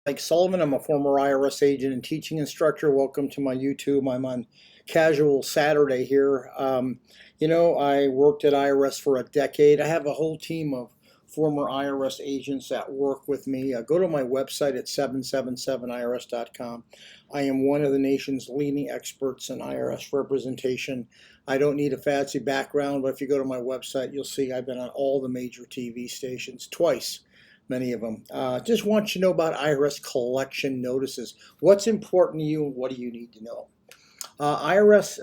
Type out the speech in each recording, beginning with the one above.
Mike Sullivan. I'm a former IRS agent and teaching instructor. Welcome to my YouTube. I'm on casual Saturday here. I worked at IRS for a decade. I have a whole team of former IRS agents that work with me. Go to my website at 777irs.com. I am one of the nation's leading experts in IRS representation. I don't need a fancy background, but if you go to my website, you'll see I've been on all the major TV stations twice. Many of them. Just want you to know about IRS collection notices. What's important to you and what do you need to know? IRS,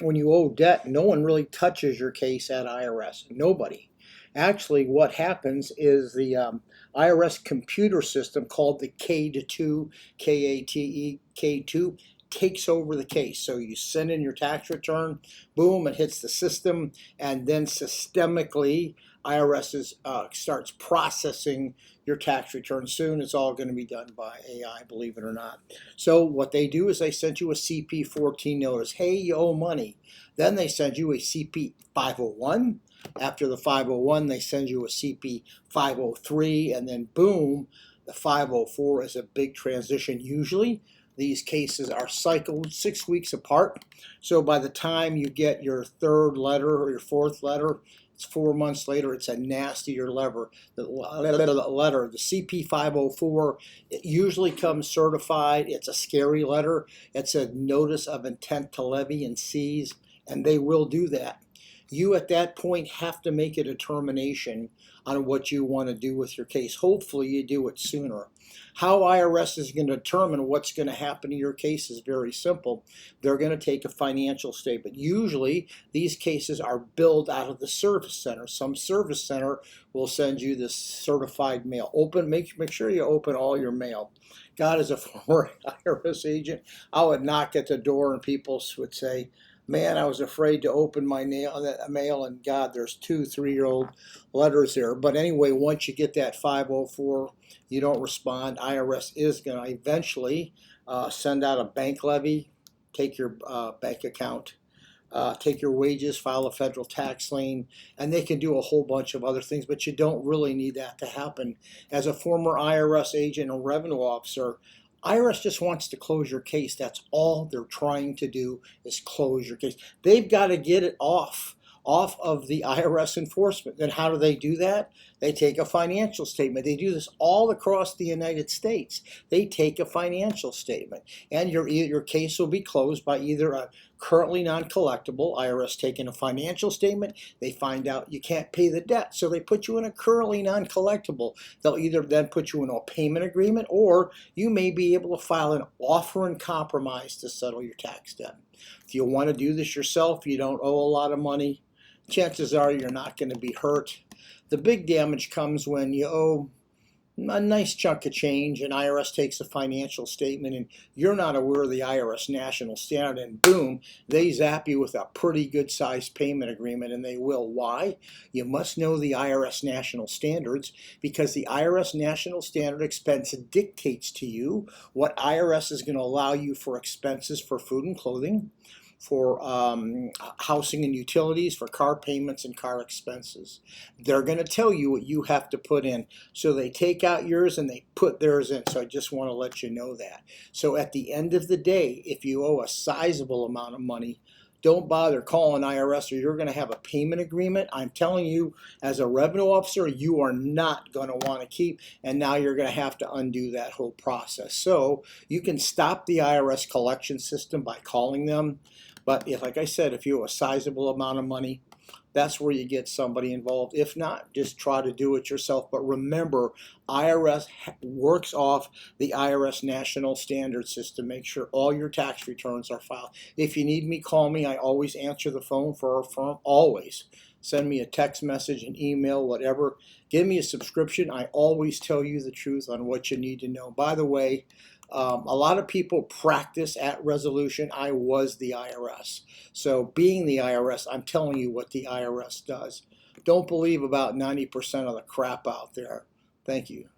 when you owe debt, no one really touches your case at IRS. Nobody. Actually, what happens is the IRS computer system called the K-2, K-A-T-E, K2, takes over the case. So you send in your tax return, boom, it hits the system, and then systemically IRS starts processing your tax return soon. It's all going to be done by AI, believe it or not. So what they do is they send you a CP-14 notice. Hey, you owe money. Then they send you a CP-501. After the 501, they send you a CP-503, and then boom, the 504 is a big transition. Usually, these cases are cycled 6 weeks apart. So by the time you get your third letter or your fourth letter, it's 4 months later. It's a nastier letter. The CP-504, it usually comes certified. It's a scary letter. It's a notice of intent to levy and seize, and they will do that. You at that point have to make a determination on what you want to do with your case. Hopefully you do it sooner. How IRS is going to determine what's going to happen to your case is very simple. They're going to take a financial statement. Usually these cases are billed out of the service center. Some service center will send you this certified mail. Make sure you open all your mail. God, as a former IRS agent, I would knock at the door and people would say, man, I was afraid to open my mail, and God, there's 2 3-year-old letters there. But anyway, once you get that 504, you don't respond. IRS is going to eventually send out a bank levy, take your bank account, take your wages, file a federal tax lien, and they can do a whole bunch of other things, but you don't really need that to happen. As a former IRS agent and revenue officer, IRS just wants to close your case. That's all they're trying to do is close your case. They've got to get it off of the IRS enforcement. Then how do they do that? They take a financial statement. They do this all across the United States. They take a financial statement, and your case will be closed by either a currently non-collectible, IRS taking a financial statement, they find out you can't pay the debt, so they put you in a currently non-collectible. They'll either then put you in a payment agreement, or you may be able to file an offer in compromise to settle your tax debt. If you want to do this yourself, you don't owe a lot of money, chances are you're not going to be hurt. The big damage comes when you owe a nice chunk of change and IRS takes a financial statement and you're not aware of the IRS national standard, and boom, they zap you with a pretty good sized payment agreement, and they will. Why? You must know the IRS national standards, because the IRS national standard expense dictates to you what IRS is going to allow you for expenses for food and clothing, for housing and utilities, for car payments and car expenses. They're going to tell you what you have to put in. So they take out yours and they put theirs in. So I just want to let you know that. So at the end of the day, if you owe a sizable amount of money, don't bother calling IRS, or you're going to have a payment agreement I'm telling you, as a revenue officer, you are not going to want to keep, and now you're going to have to undo that whole process. So you can stop the IRS collection system by calling them, but like I said, if you owe a sizable amount of money, that's where you get somebody involved. If not, just try to do it yourself. But remember, IRS works off the IRS national standard system. Make sure all your tax returns are filed. If you need me, call me. I always answer the phone for our firm, always. Send me a text message, an email, whatever. Give me a subscription. I always tell you the truth on what you need to know. By the way, a lot of people practice at resolution. I was the IRS. So being the IRS, I'm telling you what the IRS does. Don't believe about 90% of the crap out there. Thank you.